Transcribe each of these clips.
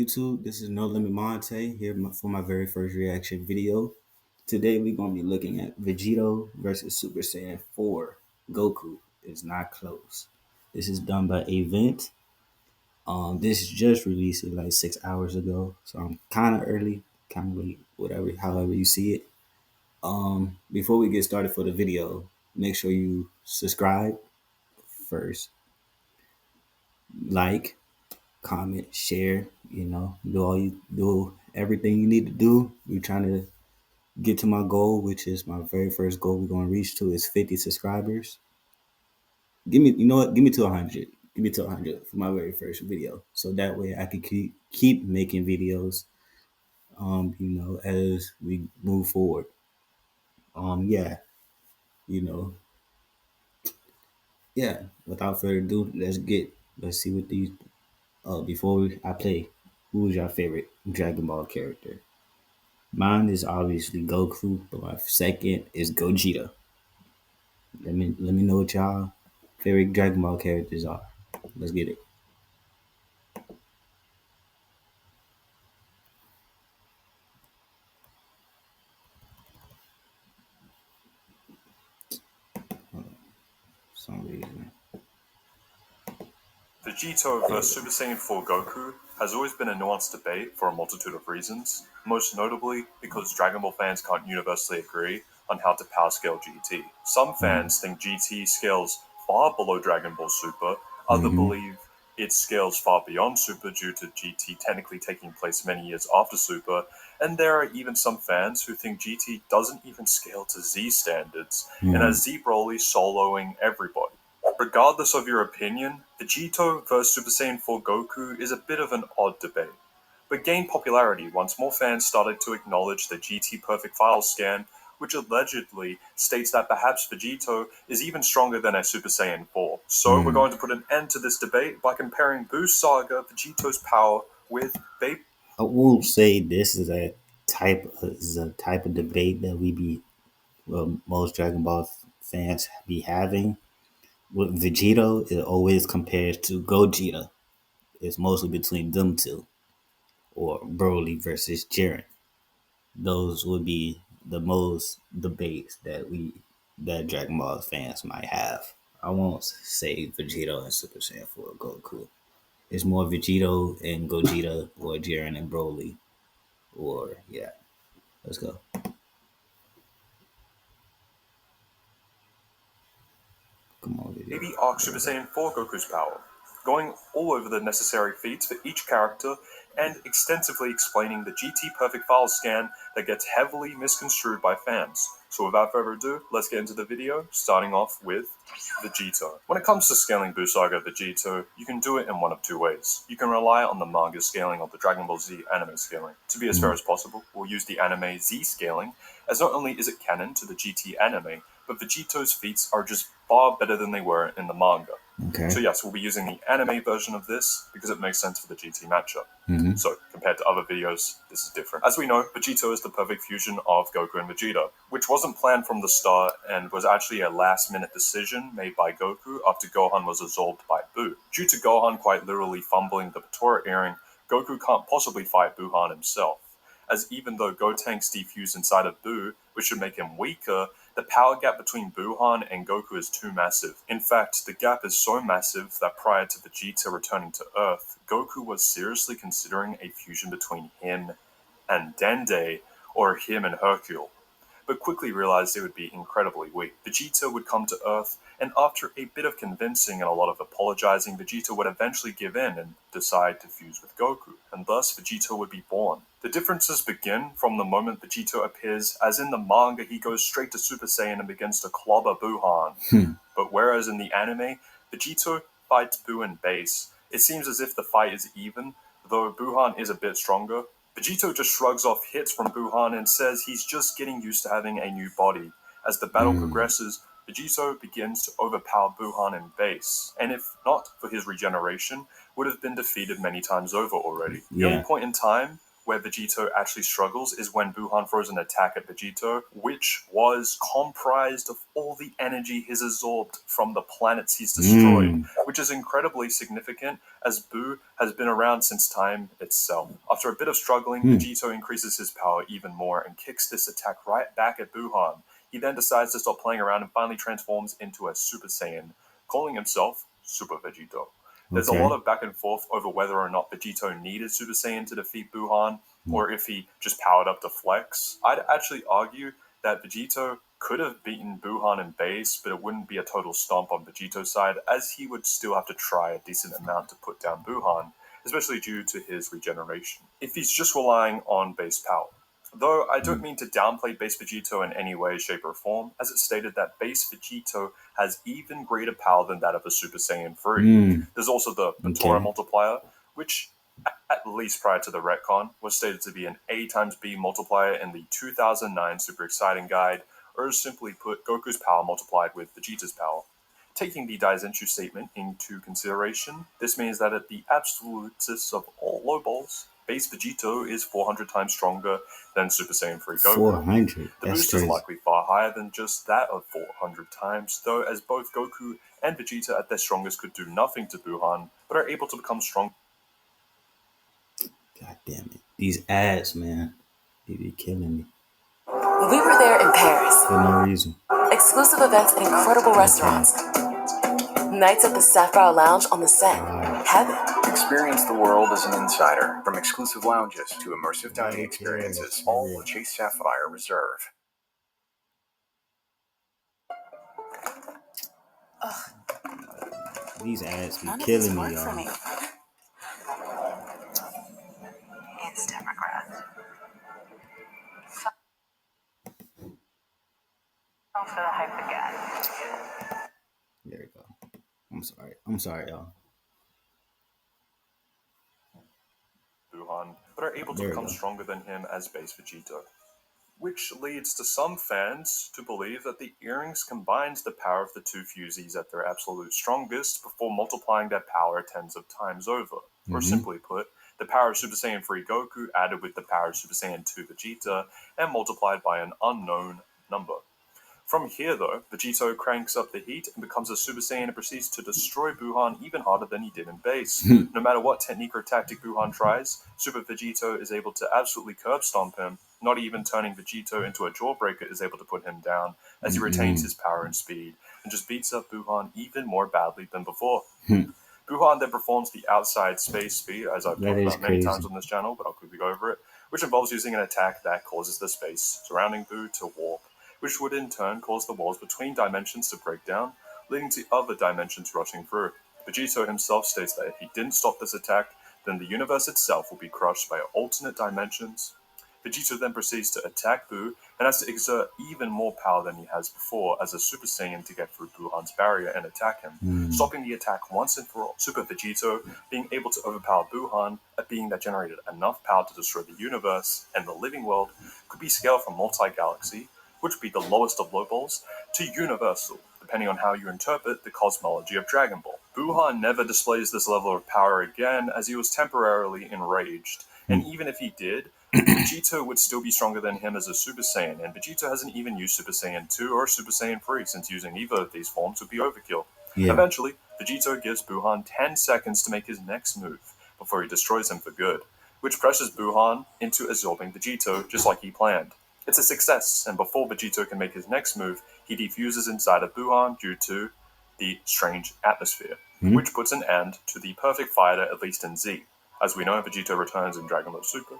YouTube? This is No Limit Monte here for my very first reaction video. Today we're gonna be looking at Vegito versus Super Saiyan 4. Goku is not close. This is done by Event. This just released it like 6 hours ago, so I'm kind of early, kind of late, whatever, however you see it. Before we get started for the video, make sure you subscribe first, like, comment, share, do everything you need to do. We're trying to get to my goal, which is my very first goal we're gonna reach to is 50 subscribers. Give me to 100. Give me to 100 for my very first video. So that way I can keep making videos as we move forward. Yeah, you know, yeah. Without further ado, let's see what these I play, who's your favorite Dragon Ball character? Mine is obviously Goku, but my second is Gogeta. Let me know what y'all favorite Dragon Ball characters are. Let's get it. For some reason. Vegito vs Super Saiyan 4 Goku has always been a nuanced debate for a multitude of reasons, most notably because Dragon Ball fans can't universally agree on how to power scale GT. Some fans think GT scales far below Dragon Ball Super, others believe it scales far beyond Super due to GT technically taking place many years after Super, and there are even some fans who think GT doesn't even scale to Z standards, and has Z Broly soloing everybody. Regardless of your opinion, Vegito vs Super Saiyan 4 Goku is a bit of an odd debate, but gained popularity once more fans started to acknowledge the GT Perfect File scan, which allegedly states that perhaps Vegito is even stronger than a Super Saiyan 4. So we're going to put an end to this debate by comparing Buu Saga Vegito's power with Vape. I will say this is a type of debate that most Dragon Ball fans be having. With Vegito, it always compares to Gogeta. It's mostly between them two, or Broly versus Jiren. Those would be the most debates that Dragon Ball fans might have. I won't say Vegito and Super Saiyan 4 Goku. It's more Vegito and Gogeta or Jiren and Broly. Or yeah. Let's go. Come on, Vegito. Maybe Arc Super Saiyan 4 Goku's power, going all over the necessary feats for each character and extensively explaining the GT Perfect File scan that gets heavily misconstrued by fans. So without further ado, let's get into the video, starting off with Vegito. When it comes to scaling Buu Saga Vegito, you can do it in one of two ways. You can rely on the manga scaling of the Dragon Ball Z anime scaling. To be as fair as possible, we'll use the anime Z scaling, as not only is it canon to the GT anime, but Vegito's feats are just far better than they were in the manga. Okay. So yes, we'll be using the anime version of this because it makes sense for the GT matchup. So compared to other videos, this is different. As we know, Vegito is the perfect fusion of Goku and Vegeta, which wasn't planned from the start and was actually a last-minute decision made by Goku after Gohan was absorbed by Buu. Due to Gohan quite literally fumbling the Patora earring, Goku can't possibly fight Buuhan himself, as even though Gotenks defuse inside of Buu, which should make him weaker, the power gap between Buuhan and Goku is too massive. In fact, the gap is so massive that prior to Vegeta returning to Earth, Goku was seriously considering a fusion between him and Dende, or him and Hercule, but quickly realized it would be incredibly weak. Vegeta would come to Earth, and after a bit of convincing and a lot of apologizing, Vegeta would eventually give in and decide to fuse with Goku, and thus Vegeta would be born. The differences begin from the moment Vegeta appears, as in the manga he goes straight to Super Saiyan and begins to clobber Buuhan. But whereas in the anime, Vegeta fights Buu in base, it seems as if the fight is even, though Buuhan is a bit stronger. Vegito just shrugs off hits from Buuhan and says he's just getting used to having a new body. As the battle progresses, Vegito begins to overpower Buuhan in base, and if not for his regeneration, would have been defeated many times over already. The only point in time where Vegito actually struggles is when Buhan throws an attack at Vegito, which was comprised of all the energy he's absorbed from the planets he's destroyed, which is incredibly significant as Buu has been around since time itself. After a bit of struggling, Vegito increases his power even more and kicks this attack right back at Buhan. He then decides to stop playing around and finally transforms into a Super Saiyan, calling himself Super Vegito. There's a lot of back and forth over whether or not Vegito needed Super Saiyan to defeat Buhan, or if he just powered up to flex. I'd actually argue that Vegito could have beaten Buhan in base, but it wouldn't be a total stomp on Vegito's side, as he would still have to try a decent amount to put down Buhan, especially due to his regeneration, if he's just relying on base power. Though I don't mean to downplay base Vegito in any way, shape, or form, as it's stated that base Vegito has even greater power than that of a Super Saiyan 3. There's also the Batora multiplier, which, at least prior to the retcon, was stated to be an A times B multiplier in the 2009 Super Exciting Guide, or simply put, Goku's power multiplied with Vegeta's power. Taking the Daizenshu statement into consideration, this means that at the absolutist of all low balls, base Vegito is 400 times stronger than Super Saiyan 3 Goku. 400? The boost is likely far higher than just that of 400 times, though, as both Goku and Vegeta at their strongest could do nothing to Buhan, but are able to become strong. God damn it. These ads, man. They be killing me. We were there in Paris. For no reason. Exclusive events and incredible restaurants. Nights at the Sapphire Lounge on the set. Heaven. Experience the world as an insider. From exclusive lounges to immersive dining experiences, all with Chase Sapphire Reserve. These ads be killing me, y'all. Instant regret. Don't feel the hype again. There we go. I'm sorry, y'all. Buhan, but are able to become stronger than him as base Vegito. Which leads to some fans to believe that the earrings combines the power of the two fusees at their absolute strongest before multiplying their power tens of times over. Or simply put, the power of Super Saiyan 3 Goku added with the power of Super Saiyan 2 Vegeta and multiplied by an unknown number. From here, though, Vegito cranks up the heat and becomes a Super Saiyan and proceeds to destroy Buhan even harder than he did in base. No matter what technique or tactic Buhan tries, Super Vegito is able to absolutely curb stomp him. Not even turning Vegito into a jawbreaker is able to put him down, as he retains his power and speed, and just beats up Buhan even more badly than before. Buhan then performs the outside space speed, as I've talked about many times on this channel, but I'll quickly go over it, which involves using an attack that causes the space surrounding Buu to warp, which would in turn cause the walls between dimensions to break down, leading to other dimensions rushing through. Vegito himself states that if he didn't stop this attack, then the universe itself will be crushed by alternate dimensions. Vegito then proceeds to attack Buu and has to exert even more power than he has before as a Super Saiyan to get through Buhan's barrier and attack him, stopping the attack once and for all. Super Vegito being able to overpower Buhan, a being that generated enough power to destroy the universe and the living world, could be scaled from multi-galaxy, which would be the lowest of low balls, to universal, depending on how you interpret the cosmology of Dragon Ball. Buhan never displays this level of power again, as he was temporarily enraged, and even if he did, Vegito would still be stronger than him as a Super Saiyan, and Vegito hasn't even used Super Saiyan 2 or Super Saiyan 3, since using either of these forms would be overkill. Eventually, Vegito gives Buhan 10 seconds to make his next move, before he destroys him for good, which pressures Buhan into absorbing Vegito, just like he planned. It's a success, and before Vegito can make his next move, he defuses inside of Buhan due to the strange atmosphere, which puts an end to the perfect fighter, at least in Z. As we know, Vegito returns in Dragon Ball Super.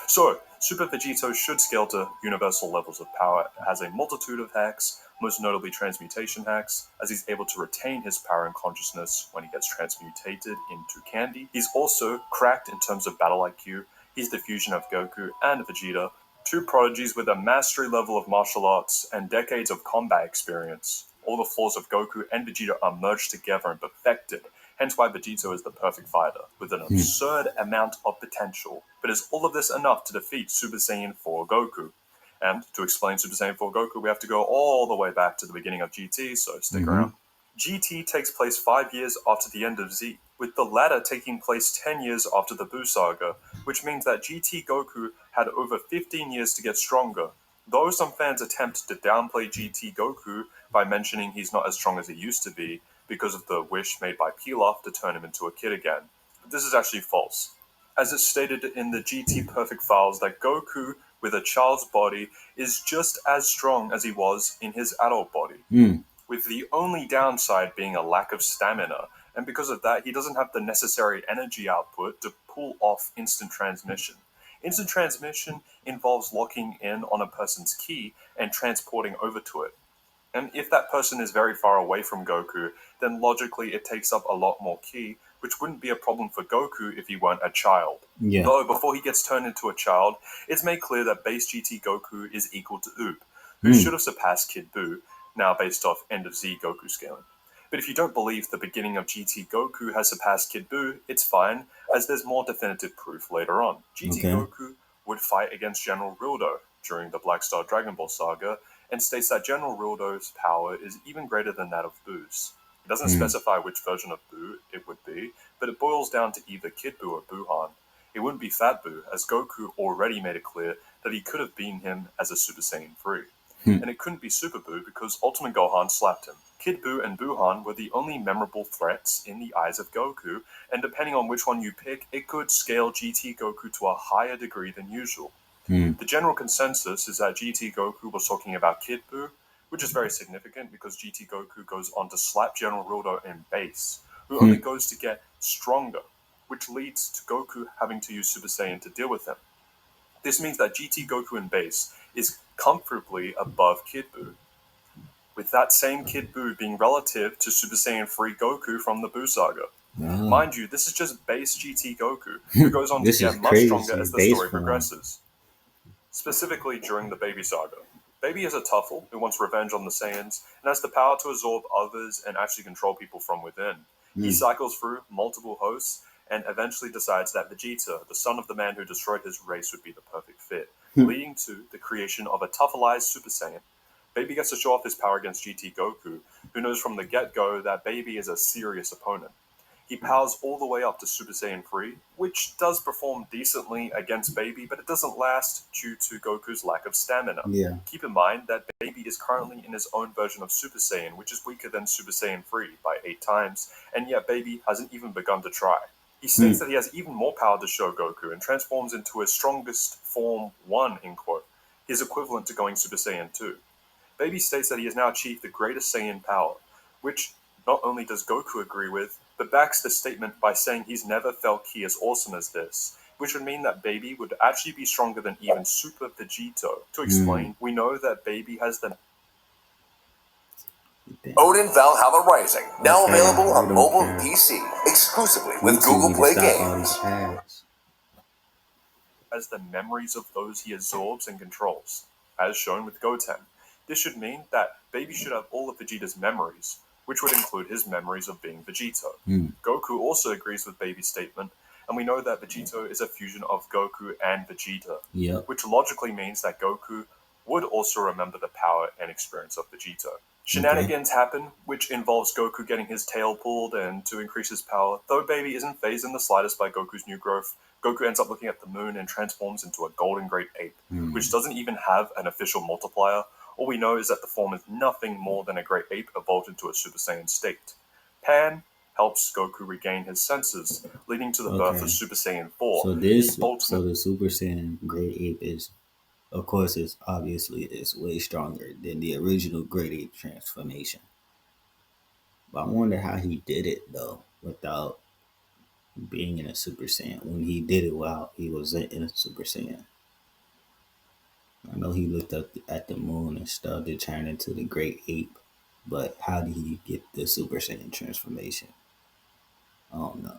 So, Super Vegito should scale to universal levels of power. It has a multitude of hacks, most notably transmutation hacks, as he's able to retain his power and consciousness when he gets transmutated into candy. He's also cracked in terms of battle IQ. He's the fusion of Goku and Vegeta, two prodigies with a mastery level of martial arts and decades of combat experience. All the flaws of Goku and Vegeta are merged together and perfected, hence why Vegito is the perfect fighter, with an absurd amount of potential. But is all of this enough to defeat Super Saiyan 4 Goku? And to explain Super Saiyan 4 Goku, we have to go all the way back to the beginning of GT, so stick around. GT takes place 5 years after the end of Z. with the latter taking place 10 years after the Buu saga, which means that GT Goku had over 15 years to get stronger. Though some fans attempt to downplay GT Goku by mentioning he's not as strong as he used to be because of the wish made by Pilaf to turn him into a kid again. But this is actually false. As it's stated in the GT Perfect files that Goku with a child's body is just as strong as he was in his adult body, with the only downside being a lack of stamina, and because of that he doesn't have the necessary energy output to pull off instant transmission. Instant transmission involves locking in on a person's ki and transporting over to it. And if that person is very far away from Goku, then logically it takes up a lot more ki, which wouldn't be a problem for Goku if he weren't a child. Yeah. Though before he gets turned into a child, it's made clear that base GT Goku is equal to Oob, who should have surpassed Kid Buu, now based off End of Z Goku scaling. But if you don't believe the beginning of GT Goku has surpassed Kid Buu, it's fine, as there's more definitive proof later on. GT Goku would fight against General Rildo during the Black Star Dragon Ball saga, and states that General Rildo's power is even greater than that of Buu's. It doesn't specify which version of Buu it would be, but it boils down to either Kid Buu or Buuhan. It wouldn't be Fat Buu, as Goku already made it clear that he could have beaten him as a Super Saiyan 3. And it couldn't be Super Buu because Ultimate Gohan slapped him. Kid Buu and Buuhan were the only memorable threats in the eyes of Goku, and depending on which one you pick, it could scale GT Goku to a higher degree than usual. The general consensus is that GT Goku was talking about Kid Buu, which is very significant because GT Goku goes on to slap General Rildo in base, who only goes to get stronger, which leads to Goku having to use Super Saiyan to deal with him. This means that GT Goku in base is comfortably above Kid Buu, with that same Kid Buu being relative to Super Saiyan 3 Goku from the Buu saga. Mind you, this is just base GT Goku, who goes on to get much stronger as the story progresses. Specifically during the Baby saga. Baby is a Tuffle who wants revenge on the Saiyans and has the power to absorb others and actually control people from within. He cycles through multiple hosts and eventually decides that Vegeta, the son of the man who destroyed his race, would be the perfect fit, leading to the creation of a Tuffleized Super Saiyan. Baby gets to show off his power against GT Goku, who knows from the get-go that Baby is a serious opponent. He powers all the way up to Super Saiyan 3, which does perform decently against Baby, but it doesn't last due to Goku's lack of stamina. Keep in mind that Baby is currently in his own version of Super Saiyan, which is weaker than Super Saiyan 3 by 8 times, and yet Baby hasn't even begun to try. He states that he has even more power to show Goku and transforms into his strongest form 1, in quote, his equivalent to going Super Saiyan 2. Baby states that he has now achieved the greatest Saiyan power, which not only does Goku agree with, but backs the statement by saying he's never felt ki as awesome as this, which would mean that Baby would actually be stronger than even Super Vegito. To explain, we know that Baby has the Odin Valhalla Rising, now available on mobile and PC, exclusively with Google Play Games. as the memories of those he absorbs and controls, as shown with Goten. This should mean that Baby should have all of Vegeta's memories, which would include his memories of being Vegito. Goku also agrees with Baby's statement, and we know that Vegito is a fusion of Goku and Vegeta, which logically means that Goku would also remember the power and experience of Vegito. Shenanigans happen, which involves Goku getting his tail pulled and to increase his power. Though Baby isn't fazed in the slightest by Goku's new growth, Goku ends up looking at the moon and transforms into a golden great ape, which doesn't even have an official multiplier. All we know is that the form is nothing more than a great ape evolved into a Super Saiyan state. Pan helps Goku regain his senses, leading to the birth of Super Saiyan 4. So the Super Saiyan Great Ape is, of course, is way stronger than the original Great Ape transformation. But I wonder how he did it though, without being in a Super Saiyan. When he did it while he was in a Super Saiyan. I know he looked up at the moon and stuff to turn into the Great Ape, but how did he get the Super Saiyan transformation? I don't know.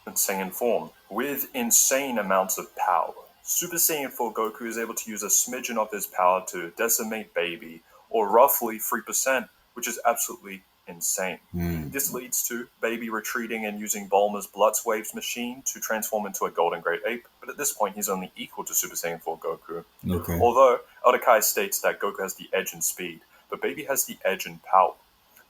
Saiyan form, with insane amounts of power. Super Saiyan 4 Goku is able to use a smidgen of his power to decimate Baby, or roughly 3%, which is absolutely insane. This leads to Baby retreating and using Bulma's Bloodwaves machine to transform into a Golden Great Ape, but at this point he's only equal to Super Saiyan 4 Goku. Although Odakai states that Goku has the edge in speed, but baby has the edge in power.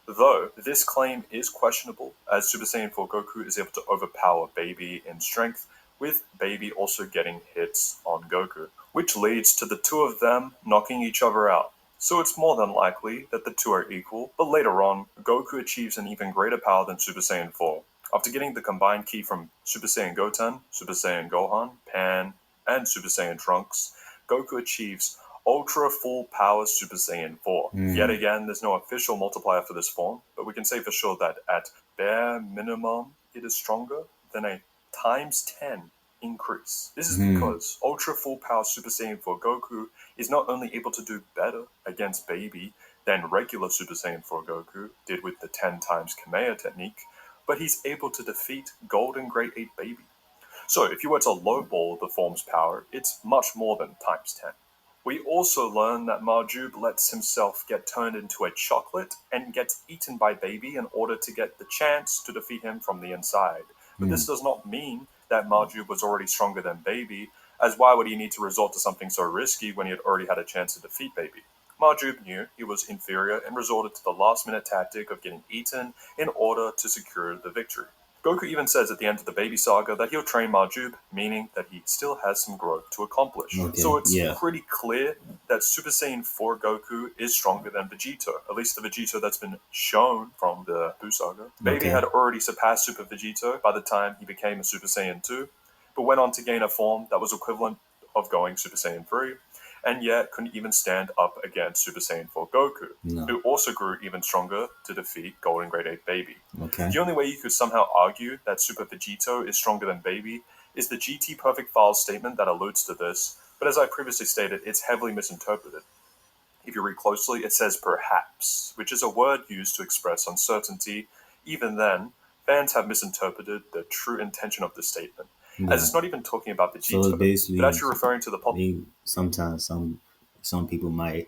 Though this claim is questionable, as Super Saiyan 4 Goku is able to overpower Baby in strength, with Baby also getting hits on Goku, which leads to the two of them knocking each other out. So it's more than likely that the two are equal, but later on, Goku achieves an even greater power than Super Saiyan 4. After getting the combined ki from Super Saiyan Goten, Super Saiyan Gohan, Pan, and Super Saiyan Trunks, Goku achieves Ultra Full Power Super Saiyan 4. Yet again, there's no official multiplier for this form, but we can say for sure that at bare minimum, it is stronger than a times 10 increase. This is because Ultra Full Power Super Saiyan 4 Goku is not only able to do better against Baby than regular Super Saiyan 4 Goku did with the 10 times Kamea technique, but he's able to defeat Golden Grade 8 Baby. So if you were to lowball the form's power, it's much more than times 10. We also learn that Marjube lets himself get turned into a chocolate and gets eaten by Baby in order to get the chance to defeat him from the inside. But this does not mean that Marjube was already stronger than Baby, as why would he need to resort to something so risky when he had already had a chance to defeat Baby? Marjube knew he was inferior and resorted to the last-minute tactic of getting eaten in order to secure the victory. Goku even says at the end of the Baby Saga that he'll train Marjube, meaning that he still has some growth to accomplish. So it's pretty clear that Super Saiyan 4 Goku is stronger than Vegito, at least the Vegito that's been shown from the Buu Saga. Baby had already surpassed Super Vegito by the time he became a Super Saiyan 2, but went on to gain a form that was equivalent of going Super Saiyan 3, and yet couldn't even stand up against Super Saiyan 4 Goku, who also grew even stronger to defeat Golden Grade 8 Baby. The only way you could somehow argue that Super Vegito is stronger than Baby is the GT Perfect File statement that alludes to this, but as I previously stated, it's heavily misinterpreted. If you read closely, it says perhaps, which is a word used to express uncertainty. Even then, fans have misinterpreted the true intention of this statement, as it's not even talking about Vegito, So basically, but actually referring to the sometimes some people might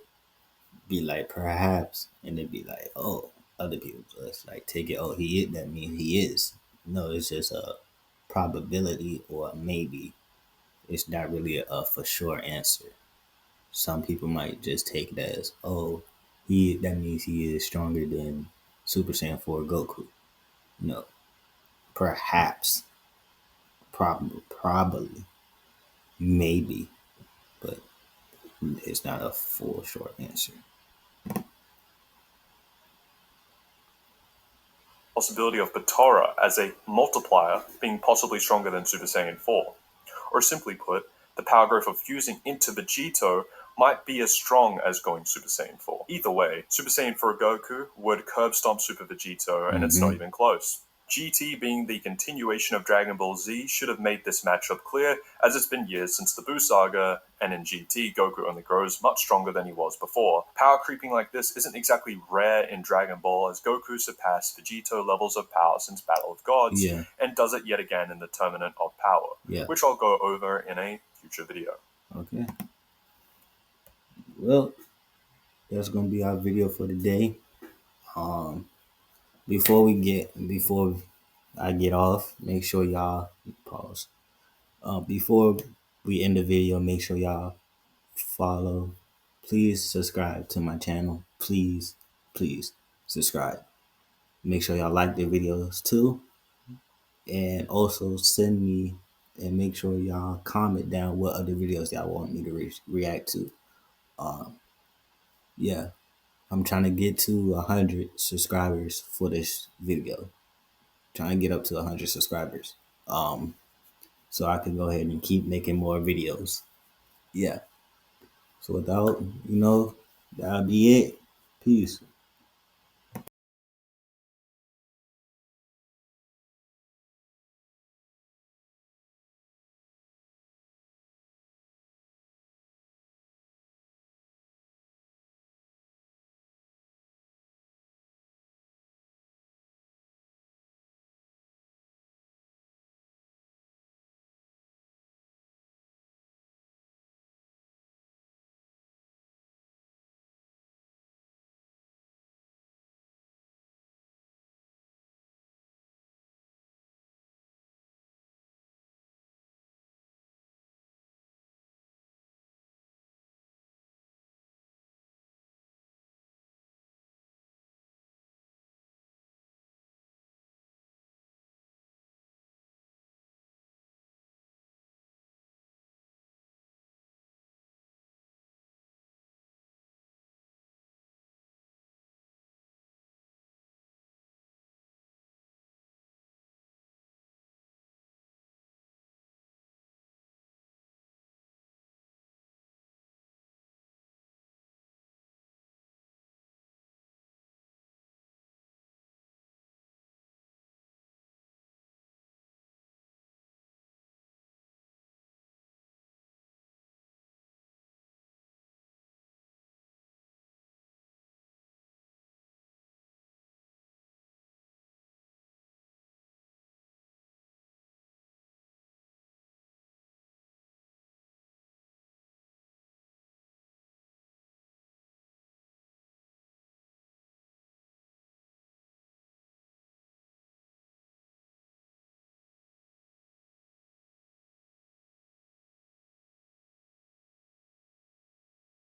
be like perhaps, and they'd be like, oh, other people just like take it. Oh, he is. That means he is. No, it's just a probability or a maybe. It's not really a for sure answer. Some people might just take it as, oh, he. That means he is stronger than Super Saiyan 4 Goku. No, perhaps, probably, maybe, but it's not a full short answer. possibility of Batora as a multiplier being possibly stronger than Super Saiyan 4. Or simply put, the power growth of fusing into Vegito might be as strong as going Super Saiyan 4. Either way, Super Saiyan 4 Goku would curb stomp Super Vegito, and it's not even close. GT being the continuation of Dragon Ball Z should have made this matchup clear, as it's been years since the Buu Saga, and in GT, Goku only grows much stronger than he was before. Power creeping like this isn't exactly rare in Dragon Ball, as Goku surpassed Vegito levels of power since Battle of Gods, and does it yet again in the Tournament of Power, which I'll go over in a future video. Okay. Well, that's gonna be our video for today. Before I get off, make sure y'all pause. Before we end the video, make sure y'all follow. Please subscribe to my channel. Please subscribe. Make sure y'all like the videos too, and also send me and make sure y'all comment down what other videos y'all want me to react to. Yeah, I'm trying to get to 100 subscribers for this video. Trying to get up to 100 subscribers. So I can go ahead and keep making more videos. Yeah. So without, that'll be it. Peace.